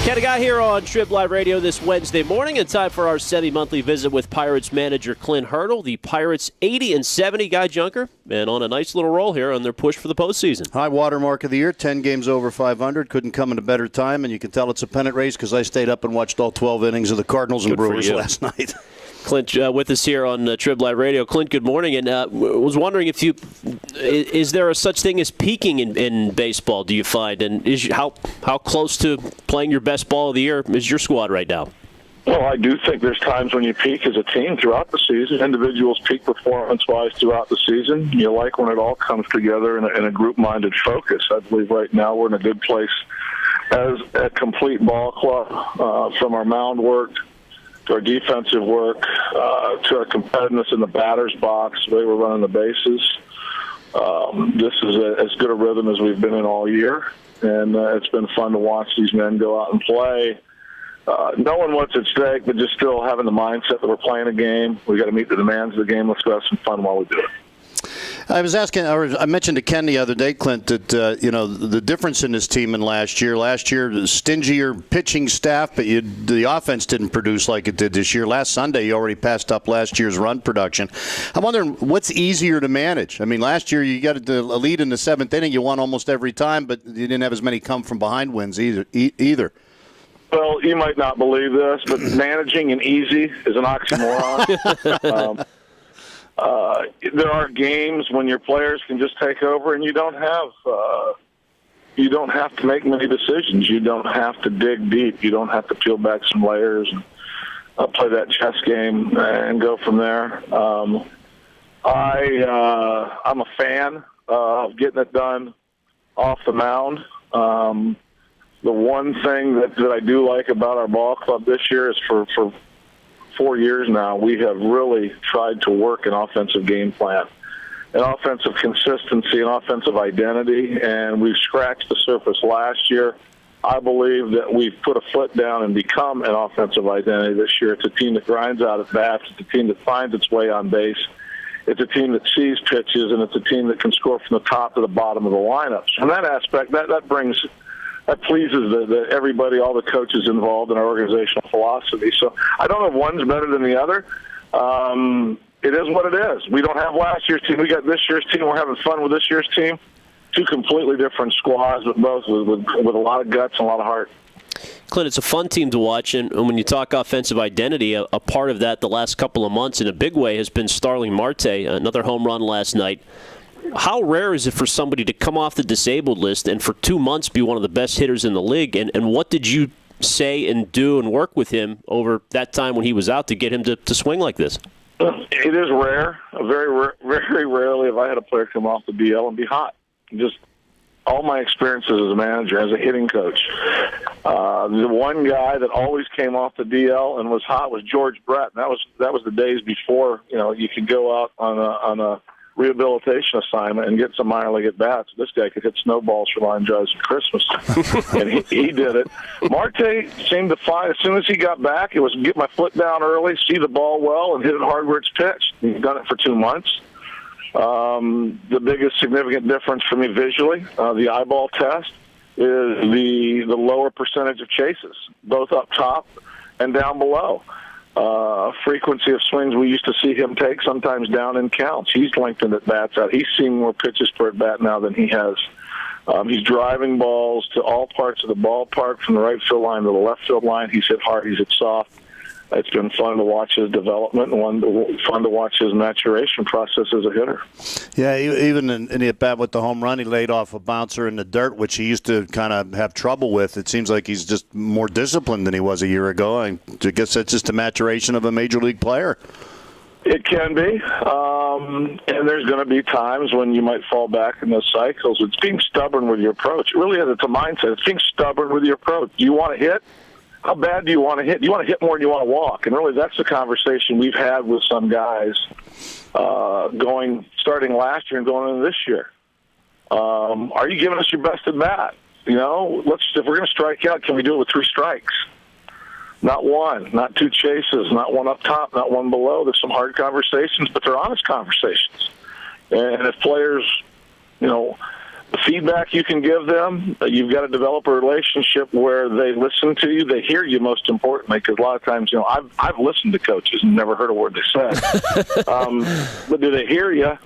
Ken, a guy here on TribLIVE Radio this Wednesday morning, and time for our semi-monthly visit with Pirates manager Clint Hurdle. The Pirates 80-70 guy junker, and on a nice little roll here on their push for the postseason. High water mark of the year, 10 games over 500. Couldn't come in a better time, and you can tell it's a pennant race because I stayed up and watched all 12 innings of the Cardinals and Brewers last night. Clint with us here on TribLIVE Radio. Clint, good morning. And was wondering if is there a such thing as peaking in baseball, do you find? And how close to playing your best ball of the year is your squad right now? Well, I do think there's times when you peak as a team throughout the season. Individuals peak performance-wise throughout the season. You like when it all comes together in a group-minded focus. I believe right now we're in a good place as a complete ball club, from our mound work to our defensive work, to our competitiveness in the batter's box, the way we're running the bases. This is as good a rhythm as we've been in all year, and it's been fun to watch these men go out and play. Knowing what's at stake, but just still having the mindset that we're playing a game. We got to meet the demands of the game. Let's go have some fun while we do it. I was asking, or I mentioned to Ken the other day, Clint, that the difference in this team in last year. Last year, the stingier pitching staff, but the offense didn't produce like it did this year. Last Sunday, you already passed up last year's run production. I'm wondering what's easier to manage. I mean, last year you got a lead in the seventh inning, you won almost every time, but you didn't have as many come from behind wins either. Well, you might not believe this, but managing and easy is an oxymoron. There are games when your players can just take over, and you don't have to make many decisions. You don't have to dig deep. You don't have to peel back some layers and play that chess game and go from there. I'm a fan of getting it done off the mound. The one thing that I do like about our ball club this year is for 4 years now, we have really tried to work an offensive game plan, an offensive consistency, an offensive identity, and we've scratched the surface last year. I believe that we've put a foot down and become an offensive identity this year. It's a team that grinds out at bats. It's a team that finds its way on base. It's a team that sees pitches, and it's a team that can score from the top to the bottom of the lineups. From that aspect, that pleases everybody, all the coaches involved in our organizational philosophy. So I don't know if one's better than the other. It is what it is. We don't have last year's team. We got this year's team. We're having fun with this year's team. Two completely different squads, but both with a lot of guts and a lot of heart. Clint, it's a fun team to watch, and when you talk offensive identity, a part of that the last couple of months in a big way has been Starling Marte, another home run last night. How rare is it for somebody to come off the disabled list and for 2 months be one of the best hitters in the league? And what did you say and do and work with him over that time when he was out to get him to swing like this? It is rare. Very rarely have I had a player come off the DL and be hot. Just all my experiences as a manager, as a hitting coach. The one guy that always came off the DL and was hot was George Brett. And that was the days before you could go out on a rehabilitation assignment and get some minor league at bats. This guy could hit snowballs for line drives at Christmas, and he did it. Marte seemed to find, as soon as he got back, it was get my foot down early, see the ball well, and hit it hard where it's pitched. He's done it for 2 months. The biggest significant difference for me visually, the eyeball test, is the lower percentage of chases, both up top and down below. Frequency of swings we used to see him take, sometimes down in counts. He's lengthened at bats out. He's seeing more pitches per at bat now than he has. He's driving balls to all parts of the ballpark, from the right field line to the left field line. He's hit hard. He's hit soft. It's been fun to watch his development and fun to watch his maturation process as a hitter. Yeah, even in the at-bat with the home run, he laid off a bouncer in the dirt, which he used to kind of have trouble with. It seems like he's just more disciplined than he was a year ago. I guess that's just a maturation of a major league player. It can be, and there's going to be times when you might fall back in those cycles. It's being stubborn with your approach. It really is. It's a mindset. It's being stubborn with your approach. Do you want to hit? How bad do you want to hit? Do you want to hit more than you want to walk? And really, that's the conversation we've had with some guys starting last year and going into this year. Are you giving us your best at bat? If we're going to strike out, can we do it with 3 strikes? Not one, not 2 chases, not one up top, not one below. There's some hard conversations, but they're honest conversations. And if players, the feedback you can give them, you've got to develop a relationship where they listen to you, they hear you, most importantly, because a lot of times, I've listened to coaches and never heard a word they said. But do they hear you?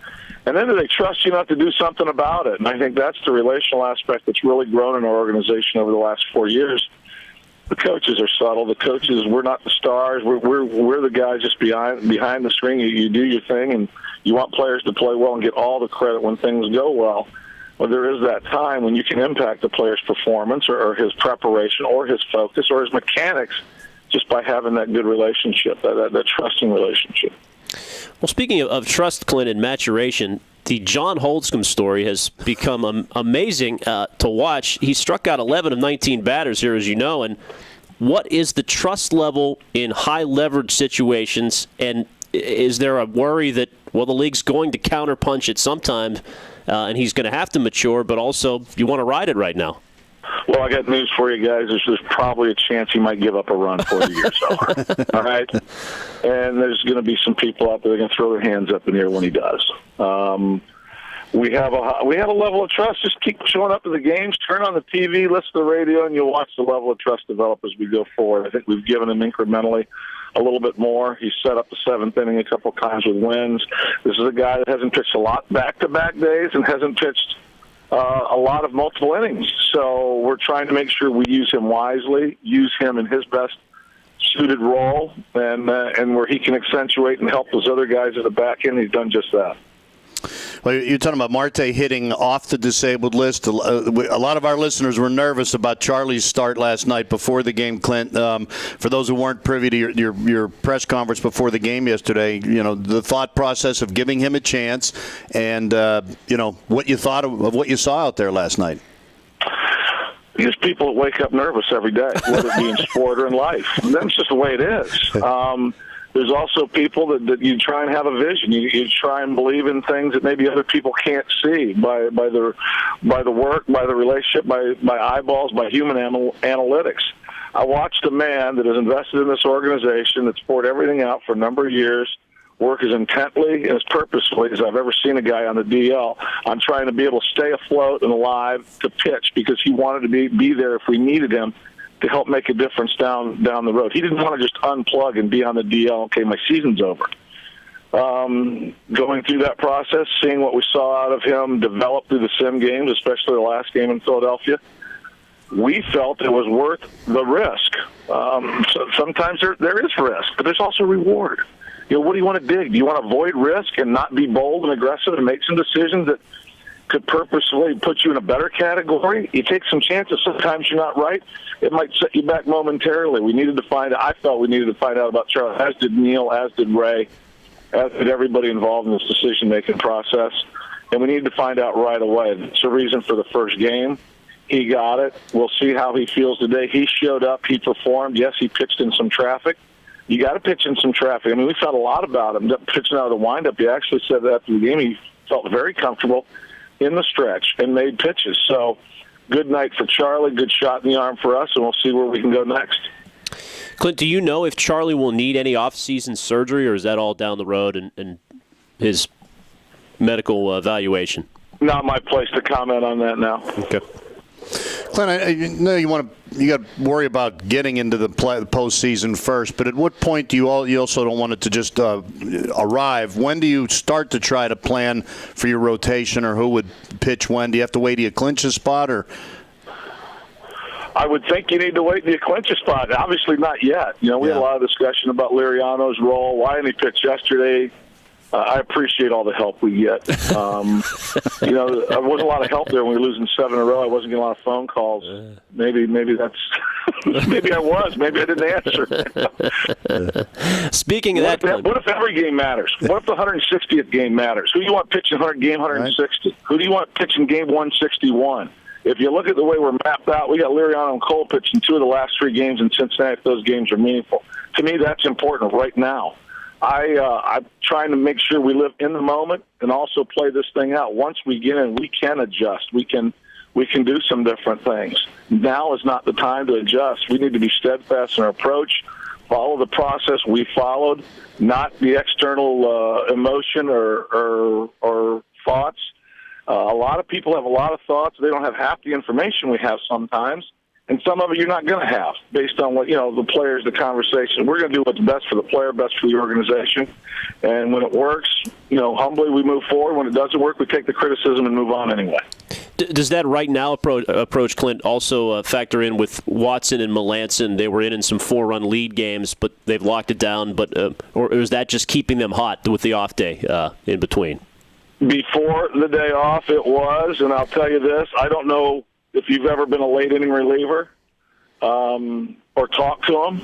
And then do they trust you enough to do something about it? And I think that's the relational aspect that's really grown in our organization over the last 4 years. The coaches are subtle. The coaches, we're not the stars. We're the guys just behind the screen. You do your thing, and you want players to play well and get all the credit when things go well. Well, there is that time when you can impact the player's performance or his preparation or his focus or his mechanics just by having that good relationship, that trusting relationship. Well, speaking of trust, Clint, and maturation, the John Holdscomb story has become amazing to watch. He struck out 11 of 19 batters here, as you know. And what is the trust level in high-leverage situations? And is there a worry that, well, the league's going to counterpunch at some time, and he's going to have to mature, but also you want to ride it right now? Well, I got news for you guys. There's probably a chance he might give up a run for you or so. All right? And there's going to be some people out there that are going to throw their hands up in the air when he does. We have a level of trust. Just keep showing up to the games, turn on the TV, listen to the radio, and you'll watch the level of trust develop as we go forward. I think we've given him incrementally a little bit more. He's set up the seventh inning a couple times with wins. This is a guy that hasn't pitched a lot back-to-back days and hasn't pitched a lot of multiple innings. So we're trying to make sure we use him wisely, use him in his best suited role, and where he can accentuate and help those other guys at the back end. He's done just that. Well, you're talking about Marte hitting off the disabled list. A lot of our listeners were nervous about Charlie's start last night before the game, Clint. For those who weren't privy to your press conference before the game yesterday, the thought process of giving him a chance and, what you thought of what you saw out there last night. There's people that wake up nervous every day, whether it be in sport or in life. And that's just the way it is. There's also people that you try and have a vision. You try and believe in things that maybe other people can't see by the work, by the relationship, by eyeballs, by human analytics. I watched a man that is invested in this organization, that's poured everything out for a number of years, work as intently and as purposefully as I've ever seen a guy on the DL on trying to be able to stay afloat and alive to pitch because he wanted to be there if we needed him to help make a difference down the road. He didn't want to just unplug and be on the DL, okay, my season's over. Going through that process, seeing what we saw out of him develop through the sim games, especially the last game in Philadelphia, we felt it was worth the risk. So sometimes there is risk, but there's also reward. What do you want to dig? Do you want to avoid risk and not be bold and aggressive and make some decisions that could purposefully put you in a better category? You take some chances. Sometimes you're not right. It might set you back momentarily. I felt we needed to find out about Charlie, as did Neil, as did Ray, as did everybody involved in this decision-making process. And we needed to find out right away. That's the reason for the first game. He got it. We'll see how he feels today. He showed up. He performed. Yes, he pitched in some traffic. You got to pitch in some traffic. I mean, we thought a lot about him pitching out of the windup. He actually said that after the game. He felt very comfortable in the stretch and made pitches. So good night for Charlie, good shot in the arm for us, and we'll see where we can go next. Clint, do you know if Charlie will need any off-season surgery, or is that all down the road and his medical evaluation? Not my place to comment on that now. Okay. Clint, I know you got to worry about getting into the postseason first, but at what point do you also don't want it to just arrive? When do you start to try to plan for your rotation or who would pitch when? Do you have to wait till you clinch a spot, or? I would think you need to wait till you clinch a spot. Obviously not yet. We had a lot of discussion about Liriano's role. Why didn't he pitch yesterday? I appreciate all the help we get. There wasn't a lot of help there when we were losing 7 in a row. I wasn't getting a lot of phone calls. Maybe that's maybe I was. Maybe I didn't answer. Speaking of that, what if every game matters? What if the 160th game matters? Who do you want pitching game 160? Right. Who do you want pitching game 161? If you look at the way we're mapped out, we got Liriano and Cole pitching 2 of the last 3 games in Cincinnati. If those games are meaningful, to me, that's important right now. I'm trying to make sure we live in the moment and also play this thing out. Once we get in, we can adjust. We can do some different things. Now is not the time to adjust. We need to be steadfast in our approach, follow the process we followed, not the external emotion or thoughts. A lot of people have a lot of thoughts. They don't have half the information we have sometimes. And some of it you're not going to have based on what, the players, the conversation. We're going to do what's best for the player, best for the organization. And when it works, humbly we move forward. When it doesn't work, we take the criticism and move on anyway. Does that right now approach, Clint, also factor in with Watson and Melanson? They were in some 4-run lead games, but they've locked it down. But or is that just keeping them hot with the off day in between? Before the day off, it was. And I'll tell you this, I don't know if you've ever been a late-inning reliever or talked to them.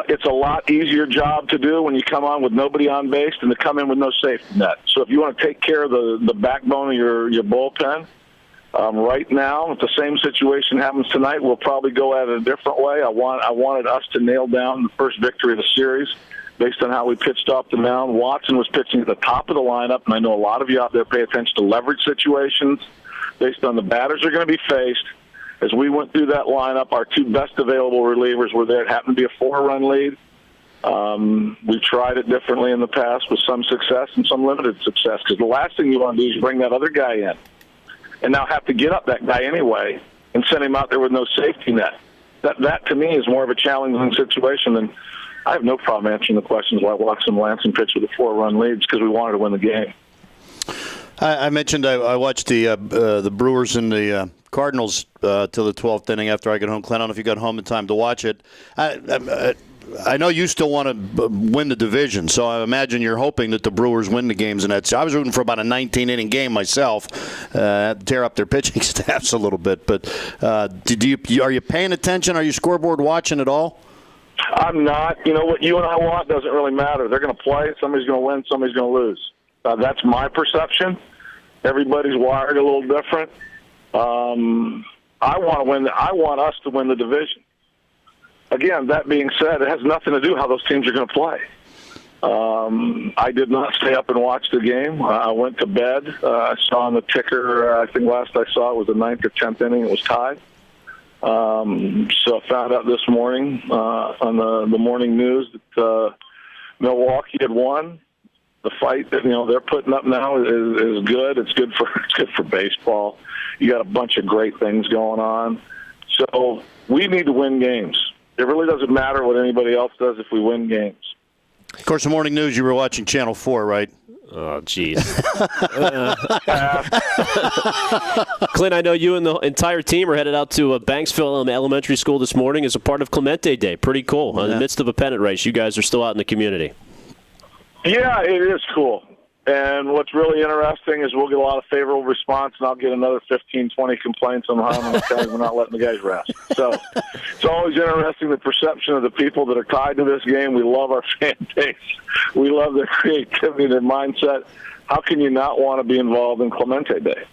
It's a lot easier job to do when you come on with nobody on base than to come in with no safety net. So if you want to take care of the backbone of your bullpen, right now, if the same situation happens tonight, we'll probably go at it a different way. I wanted us to nail down the first victory of the series based on how we pitched off the mound. Watson was pitching at the top of the lineup, and I know a lot of you out there pay attention to leverage situations based on the batters are going to be faced. As we went through that lineup, our two best available relievers were there. It happened to be a 4-run lead. We've tried it differently in the past with some success and some limited success, because the last thing you want to do is bring that other guy in and now have to get up that guy anyway and send him out there with no safety net. That to me, is more of a challenging situation. And I have no problem answering the questions why Watson and Melanson pitched with a 4-run lead, because we wanted to win the game. I mentioned I watched the Brewers and the Cardinals till the 12th inning after I got home. Clint, I don't know if you got home in time to watch it. I know you still want to win the division, so I imagine you're hoping that the Brewers win the games. And I was rooting for about a 19-inning game myself, tear up their pitching staffs a little bit. But are you paying attention? Are you scoreboard watching at all? I'm not. What you and I want doesn't really matter. They're going to play. Somebody's going to win. Somebody's going to lose. That's my perception. Everybody's wired a little different. I want to win. I want us to win the division. Again, that being said, it has nothing to do how those teams are going to play. I did not stay up and watch the game. I went to bed. I saw on the ticker, I think last I saw it was the 9th or 10th inning. It was tied. So I found out this morning on the morning news that Milwaukee had won. The fight that they're putting up now is good. It's good for baseball. You got a bunch of great things going on. So we need to win games. It really doesn't matter what anybody else does if we win games. Of course, the morning news, you were watching Channel 4, right? Oh, jeez. Clint, I know you and the entire team are headed out to Banksville Elementary School this morning as a part of Clemente Day. Pretty cool. In the midst of a pennant race, you guys are still out in the community. Yeah, it is cool. And what's really interesting is we'll get a lot of favorable response, and I'll get another 15, 20 complaints on how many times we're not letting the guys rest. So it's always interesting, the perception of the people that are tied to this game. We love our fan base. We love their creativity, their mindset. How can you not want to be involved in Clemente Day?